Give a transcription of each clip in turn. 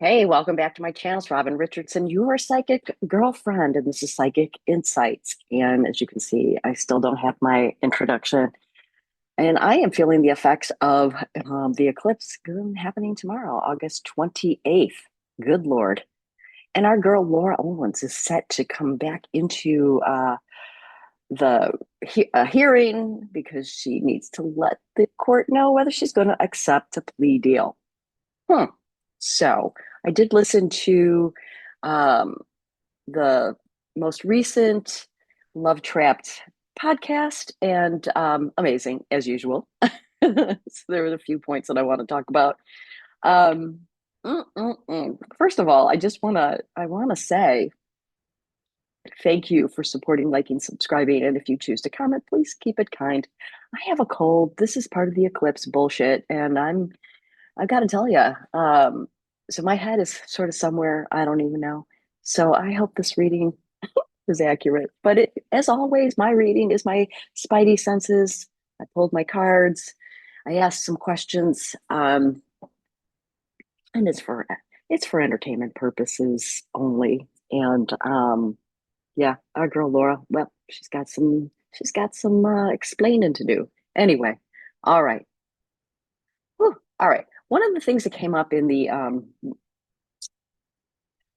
Hey, welcome back to my channel. It's Robin Richardson, your psychic girlfriend, and this is Psychic Insights. And as you can see, I still don't have my introduction, and I am feeling the effects of the eclipse happening tomorrow, August 28th. Good Lord. And our girl Laura Owens is set to come back into the hearing because she needs to let the court know whether she's going to accept a plea deal. Hmm. So I did listen to um, the most recent Love Trapped podcast, and amazing as usual. So there were a few points that I want to talk about. Um, First of all, I want to say thank you for supporting, liking, subscribing, and if you choose to comment, please keep it kind. I have a cold. This is part of the eclipse bullshit, and I've got to tell you, so my head is sort of somewhere I don't even know. So I hope this reading is accurate. But as always, my reading is my spidey senses. I pulled my cards. I asked some questions, and it's for entertainment purposes only. And yeah, our girl Laura, well, she's got some explaining to do. Anyway, all right. Whew, all right. One of the things that came up in the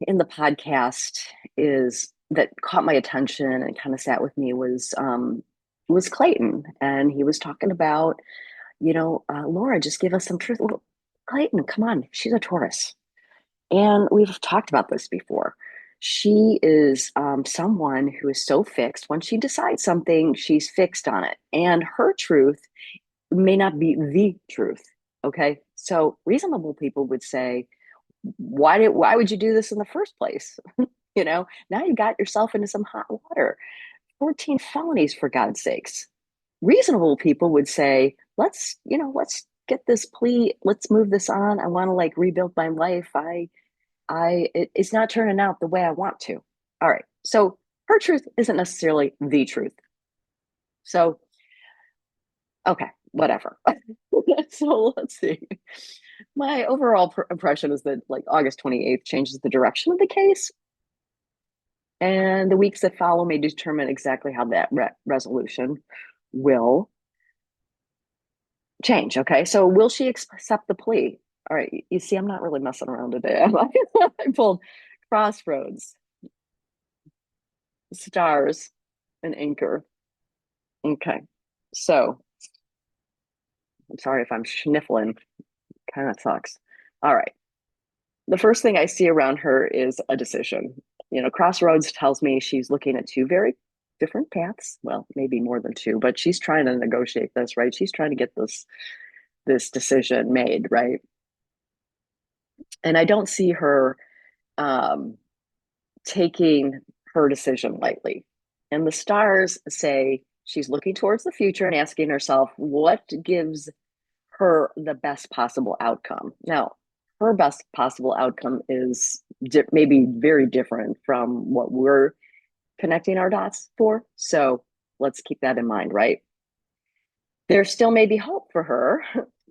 podcast is that caught my attention and kind of sat with me was Clayton, and he was talking about, Laura, just give us some truth. Well, Clayton, come on, she's a Taurus, and we've talked about this before. She is someone who is so fixed. When she decides something, she's fixed on it, and her truth may not be the truth. Okay, so reasonable people would say, why would you do this in the first place? Now you got yourself into some hot water. 14 felonies, for God's sakes. Reasonable people would say, let's get this plea, let's move this on. I want to like rebuild my life. It's not turning out the way I want to. All right. So her truth isn't necessarily the truth. So, okay, whatever. So let's see. My overall impression is that like August 28th changes the direction of the case, and the weeks that follow may determine exactly how that resolution will change. Okay, so will she accept the plea? All right, you see, I'm not really messing around today. I pulled crossroads, stars, and anchor. Okay, so I'm sorry if I'm sniffling, kind of sucks. All right, the first thing I see around her is a decision. Crossroads tells me she's looking at two very different paths. Well, maybe more than two, but she's trying to negotiate this, right? She's trying to get this decision made, right? And I don't see her um, taking her decision lightly. And the stars say she's looking towards the future and asking herself what gives her the best possible outcome. Now, her best possible outcome is maybe very different from what we're connecting our dots for. So let's keep that in mind, right? There still may be hope for her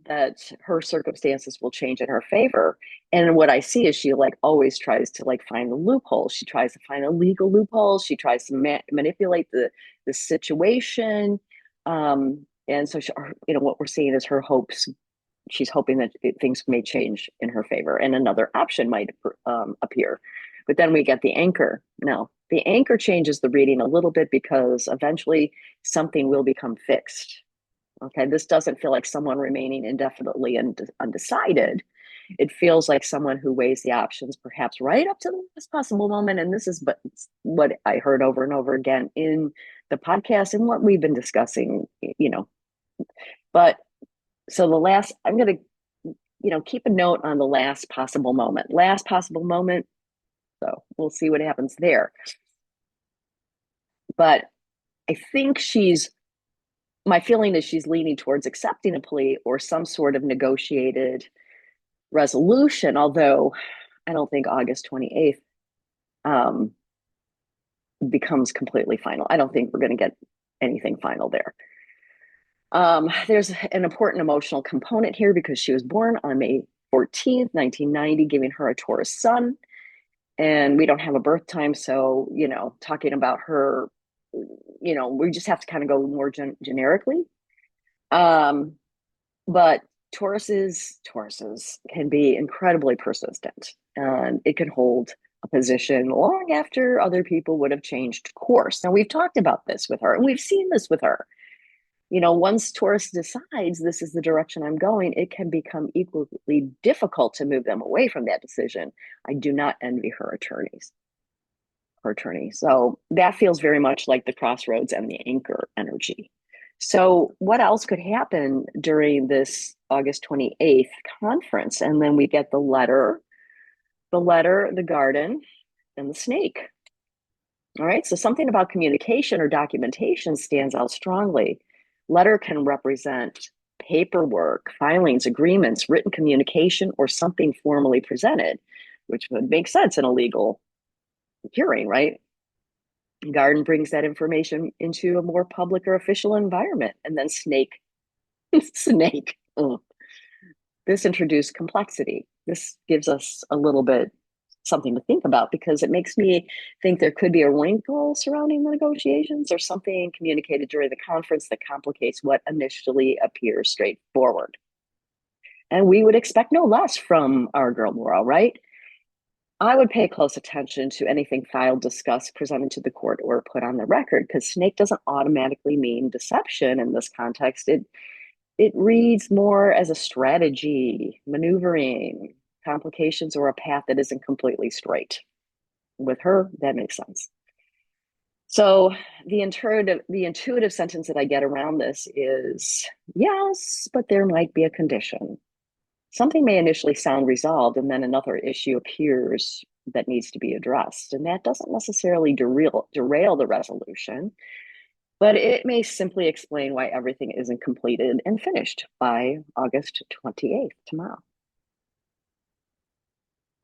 that her circumstances will change in her favor. And what I see is she like always tries to like find a loophole. She tries to find a legal loophole. She tries to manipulate the situation. And so what we're seeing is her hopes. She's hoping that things may change in her favor, and another option might appear. But then we get the anchor. Now, the anchor changes the reading a little bit because eventually something will become fixed. Okay, this doesn't feel like someone remaining indefinitely undecided. It feels like someone who weighs the options, perhaps right up to the last possible moment. And this is what I heard over and over again in the podcast and what we've been discussing. But so I'm going to, keep a note on the last possible moment. Last possible moment. So we'll see what happens there. But I think my feeling is she's leaning towards accepting a plea or some sort of negotiated resolution, although I don't think August 28th um, becomes completely final. I don't think we're going to get anything final there. There's an important emotional component here because she was born on May 14th, 1990, giving her a Taurus sun. And we don't have a birth time. So, talking about her, we just have to kind of go more generically. Um, but Tauruses can be incredibly persistent, and it can hold a position long after other people would have changed course. Now, we've talked about this with her, and we've seen this with her. Once Taurus decides this is the direction I'm going, it can become equally difficult to move them away from that decision. I do not envy her attorney. So that feels very much like the crossroads and the anchor energy. So what else could happen during this August 28th conference? And then we get the letter, the garden, and the snake. All right. So something about communication or documentation stands out strongly. Letter can represent paperwork, filings, agreements, written communication, or something formally presented, which would make sense in a legal hearing, right? Garden brings that information into a more public or official environment. And then snake, snake. Ugh. This introduced complexity. This gives us a little bit something to think about, because it makes me think there could be a wrinkle surrounding the negotiations or something communicated during the conference that complicates what initially appears straightforward. And we would expect no less from our girl Laurel, right? I would pay close attention to anything filed, discussed, presented to the court, or put on the record, because snake doesn't automatically mean deception in this context. It reads more as a strategy, maneuvering, complications, or a path that isn't completely straight. With her, that makes sense. So the intuitive sentence that I get around this is, yes, but there might be a condition. Something may initially sound resolved, and then another issue appears that needs to be addressed. And that doesn't necessarily derail the resolution, but it may simply explain why everything isn't completed and finished by August 28th, tomorrow.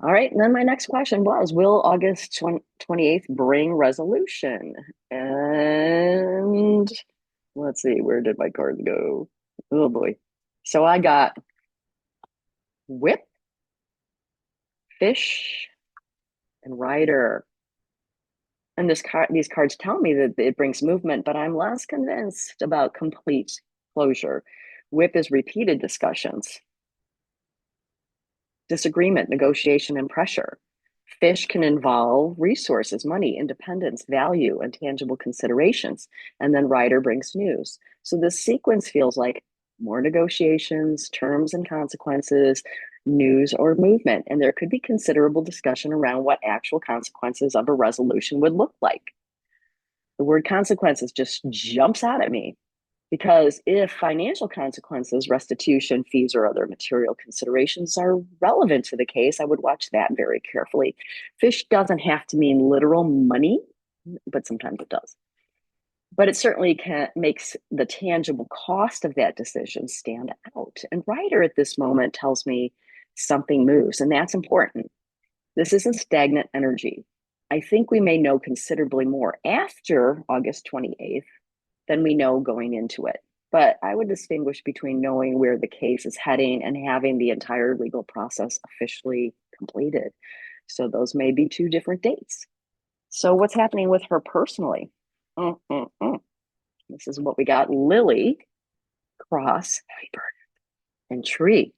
All right, and then my next question was, will August 28th bring resolution? And let's see, where did my cards go? Oh boy. So I got whip, fish, and rider. And these cards tell me that it brings movement, but I'm less convinced about complete closure. Whip is repeated discussions, disagreement, negotiation, and pressure. Fish can involve resources, money, independence, value, and tangible considerations. And then rider brings news. So this sequence feels like more negotiations, terms and consequences, news or movement. And there could be considerable discussion around what actual consequences of a resolution would look like. The word consequences just jumps out at me, because if financial consequences, restitution, fees, or other material considerations are relevant to the case, I would watch that very carefully. Fish doesn't have to mean literal money, but sometimes it does. But it certainly makes the tangible cost of that decision stand out. And rider at this moment tells me something moves, and that's important. This isn't stagnant energy. I think we may know considerably more after August 28th than we know going into it. But I would distinguish between knowing where the case is heading and having the entire legal process officially completed. So those may be two different dates. So what's happening with her personally? This is what we got. Lily, cross, heavy bird, and tree.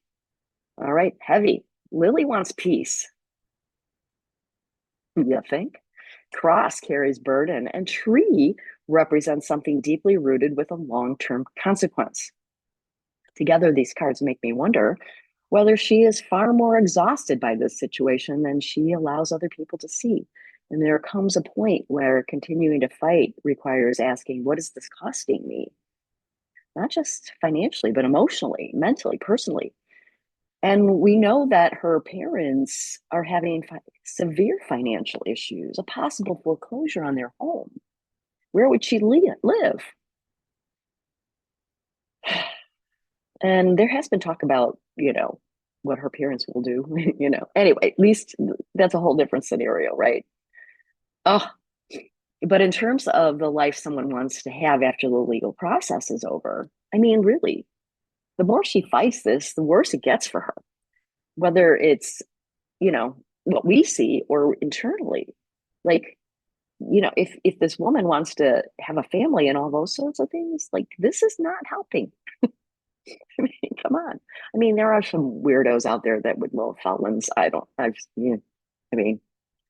All right, heavy. Lily wants peace. You think? Cross carries burden, and tree represents something deeply rooted with a long-term consequence. Together, these cards make me wonder whether she is far more exhausted by this situation than she allows other people to see. And there comes a point where continuing to fight requires asking, what is this costing me? Not just financially, but emotionally, mentally, personally. And we know that her parents are having severe financial issues, a possible foreclosure on their home. Where would she live? And there has been talk about, what her parents will do, Anyway, at least that's a whole different scenario, right? Oh, but in terms of the life someone wants to have after the legal process is over, I mean, really, the more she fights this, the worse it gets for her. whether it's, what we see or internally. Like, if this woman wants to have a family and all those sorts of things, like this is not helping. I mean, come on. I mean, there are some weirdos out there that would love felons. I mean,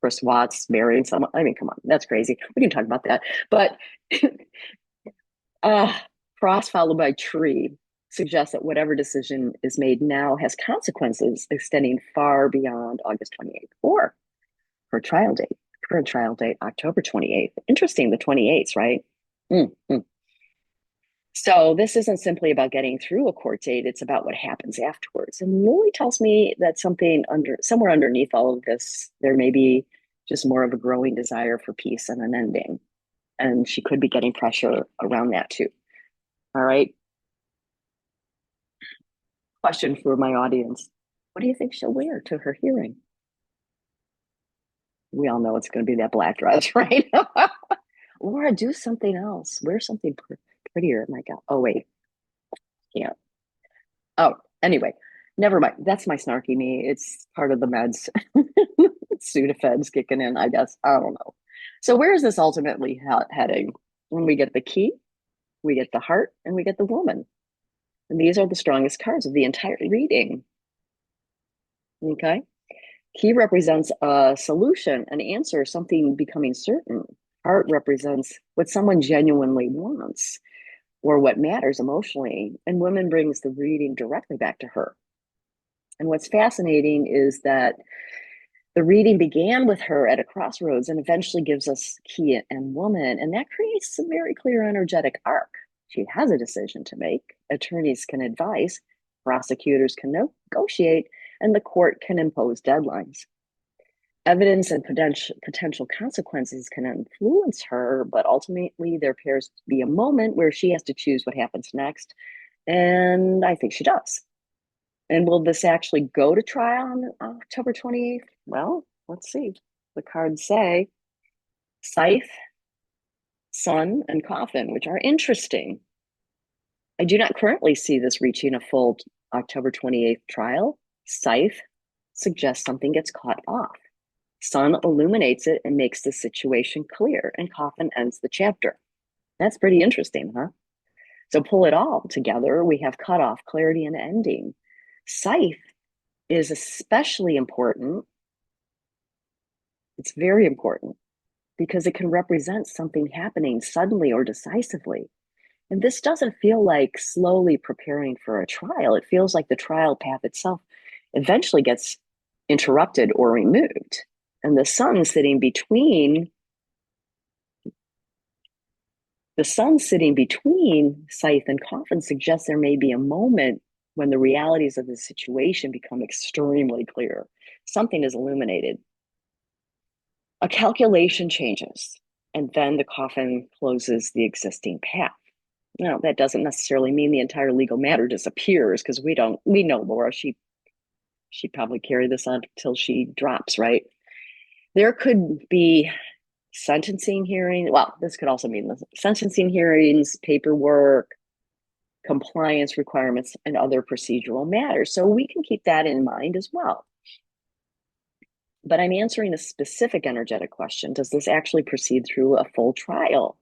Chris Watts marrying someone. I mean, come on, that's crazy. We can talk about that. But uh, cross followed by tree suggests that whatever decision is made now has consequences extending far beyond August 28th or her trial date. Current trial date, October 28th. Interesting, the 28th, right? Mm-hmm. So this isn't simply about getting through a court date, it's about what happens afterwards. And Lily tells me that somewhere underneath all of this, there may be just more of a growing desire for peace and an ending. And she could be getting pressure around that too. All right. Question for my audience. What do you think she'll wear to her hearing? We all know it's going to be that black dress, right? Laura, do something else. Wear something prettier. My God. Oh, wait. Yeah. Oh, anyway, never mind. That's my snarky me. It's part of the meds. Sudafed's kicking in, I guess. I don't know. So where is this ultimately heading? When we get the key, we get the heart, and we get the woman. And these are the strongest cards of the entire reading. Okay. Key represents a solution, an answer, something becoming certain. Heart represents what someone genuinely wants or what matters emotionally. And woman brings the reading directly back to her. And what's fascinating is that the reading began with her at a crossroads and eventually gives us key and woman. And that creates a very clear energetic arc. She has a decision to make. Attorneys can advise, prosecutors can negotiate, and the court can impose deadlines. Evidence and potential consequences can influence her, but ultimately there appears to be a moment where she has to choose what happens next. And I think she does. And will this actually go to trial on October 28th? Well, let's see. The cards say Scythe, Sun, and Coffin, which are interesting. I do not currently see this reaching a full October 28th trial. Scythe suggests something gets caught off. Sun illuminates it and makes the situation clear, and Coffin ends the chapter. That's pretty interesting, huh? So pull it all together. We have cutoff, clarity, and ending. Scythe is especially important. It's very important because it can represent something happening suddenly or decisively. And this doesn't feel like slowly preparing for a trial. It feels like the trial path itself eventually gets interrupted or removed. And the sun sitting between Scythe and Coffin suggests there may be a moment when the realities of the situation become extremely clear. Something is illuminated. A calculation changes, and then the coffin closes the existing path. Now, that doesn't necessarily mean the entire legal matter disappears because we know Laura, she probably carry this on until she drops, right? There could be sentencing hearing. Well, this could also mean the sentencing hearings, paperwork, compliance requirements, and other procedural matters. So we can keep that in mind as well. But I'm answering a specific energetic question. Does this actually proceed through a full trial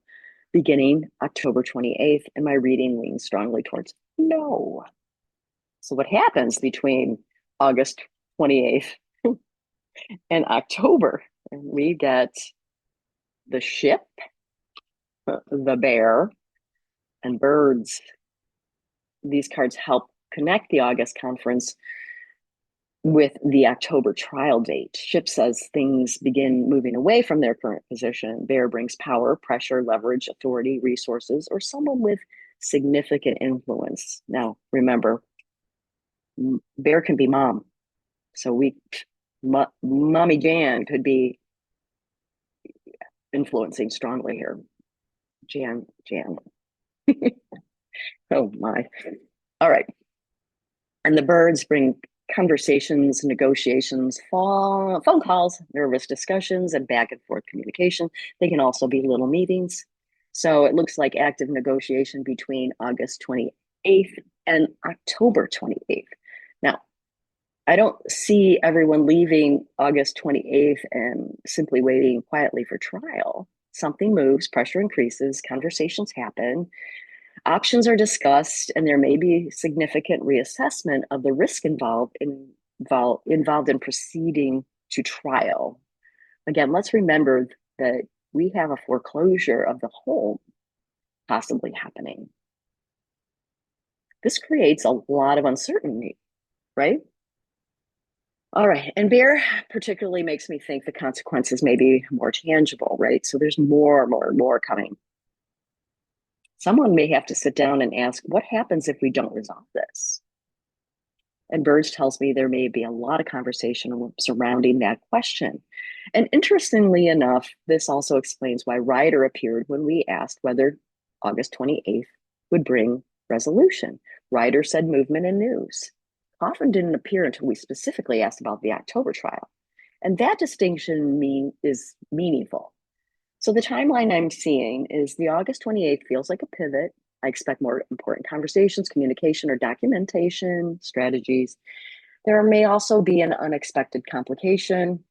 beginning October 28th? And my reading leans strongly towards no. So what happens between August 28th and October? And we get the ship, the bear, and birds. These cards help connect the August conference with the October trial date. Ship says things begin moving away from their current position. Bear brings power, pressure, leverage, authority, resources, or someone with significant influence. Now, remember, bear can be mom. So Mommy Jan could be influencing strongly here. Jan. Oh my. All right. And the birds bring conversations, negotiations, phone calls, nervous discussions, and back and forth communication. They can also be little meetings. So it looks like active negotiation between August 28th and October 28th. Now, I don't see everyone leaving August 28th and simply waiting quietly for trial. Something moves, pressure increases, conversations happen, options are discussed, and there may be significant reassessment of the risk involved in proceeding to trial. Again, let's remember that we have a foreclosure of the home possibly happening. This creates a lot of uncertainty, right? All right. And beer particularly makes me think the consequences may be more tangible, right? So there's more coming. Someone may have to sit down and ask, what happens if we don't resolve this? And Burge tells me there may be a lot of conversation surrounding that question. And interestingly enough, this also explains why Ryder appeared when we asked whether August 28th would bring resolution. Ryder said movement and news. Coffin didn't appear until we specifically asked about the October trial. And that distinction is meaningful. So the timeline I'm seeing is the August 28th feels like a pivot. I expect more important conversations, communication, or documentation strategies. There may also be an unexpected complication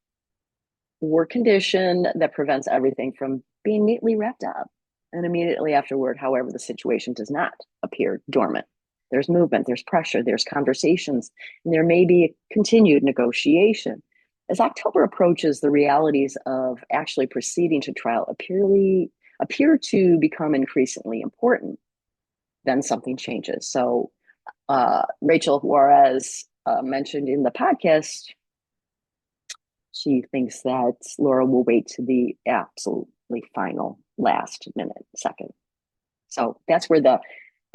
or condition that prevents everything from being neatly wrapped up. And immediately afterward, however, the situation does not appear dormant. There's movement, there's pressure, there's conversations, and there may be continued negotiation. As October approaches, the realities of actually proceeding to trial appear to become increasingly important. Then something changes. So Rachel Juarez mentioned in the podcast, she thinks that Laura will wait to the absolutely final last minute second. So that's where the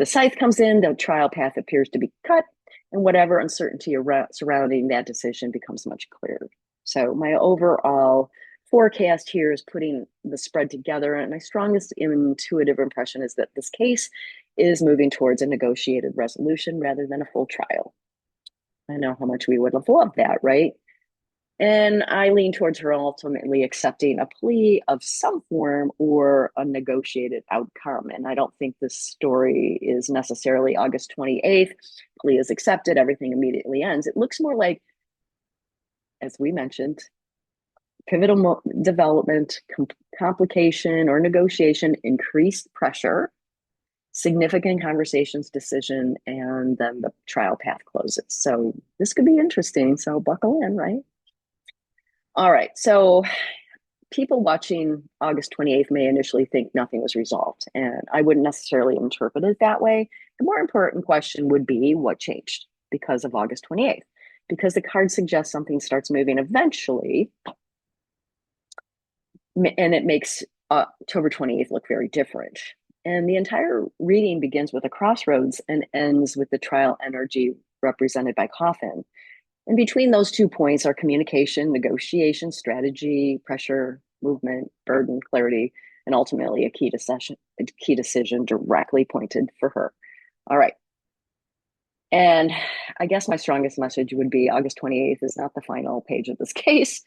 scythe comes in. The trial path appears to be cut, and whatever uncertainty surrounding that decision becomes much clearer. So my overall forecast here is putting the spread together, and my strongest intuitive impression is that this case is moving towards a negotiated resolution rather than a full trial. I know how much we would have loved that, right? And I lean towards her ultimately accepting a plea of some form or a negotiated outcome. And I don't think this story is necessarily August 28th, plea is accepted, everything immediately ends. It looks more like, as we mentioned, pivotal development, complication or negotiation, increased pressure, significant conversations, decision, and then the trial path closes. So this could be interesting. So buckle in, right? All right. So people watching August 28th may initially think nothing was resolved, and I wouldn't necessarily interpret it that way. The more important question would be what changed because of August 28th, because the card suggests something starts moving eventually, and it makes October 28th look very different. And the entire reading begins with a crossroads and ends with the trial energy represented by Coffin. And between those 2 points are communication, negotiation, strategy, pressure, movement, burden, clarity, and ultimately a key decision directly pointed for her. All right. And I guess my strongest message would be August 28th is not the final page of this case,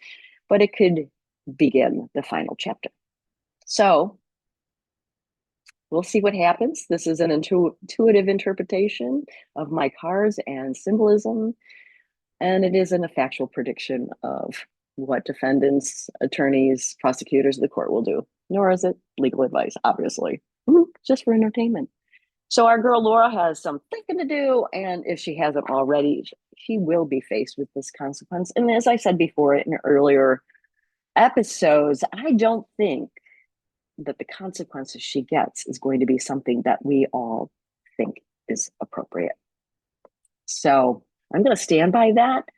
but it could begin the final chapter. So we'll see what happens. This is an intuitive interpretation of my cards and symbolism. And it isn't a factual prediction of what defendants, attorneys, prosecutors, the court will do, nor is it legal advice, obviously, just for entertainment. So our girl Laura has some thinking to do, and if she hasn't already, she will be faced with this consequence. And as I said before in earlier episodes, I don't think that the consequences she gets is going to be something that we all think is appropriate. So I'm going to stand by that.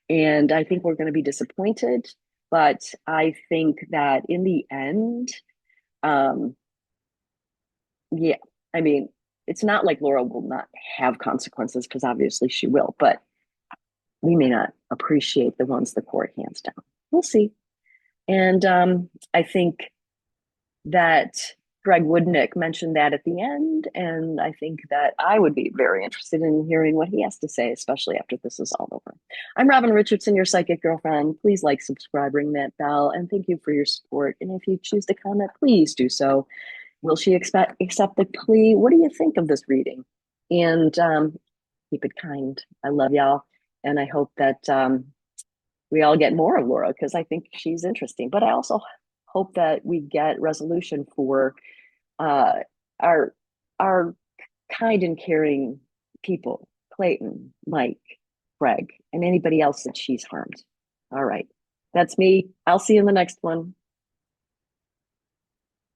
And I think we're going to be disappointed. But I think that in the end, yeah, I mean, it's not like Laura will not have consequences because obviously she will, but we may not appreciate the ones the court hands down. We'll see. And I think that Greg Woodnick mentioned that at the end, and I think that I would be very interested in hearing what he has to say, especially after this is all over. I'm Robin Richardson, your psychic girlfriend. Please like, subscribe, ring that bell, and thank you for your support. And if you choose to comment, please do so. Will she accept the plea? What do you think of this reading? And keep it kind. I love y'all. And I hope that we all get more of Laura because I think she's interesting. But I also hope that we get resolution for uh, our our kind and caring people, Clayton, Mike, Greg, and anybody else that she's harmed. All right. That's me. I'll see you in the next one.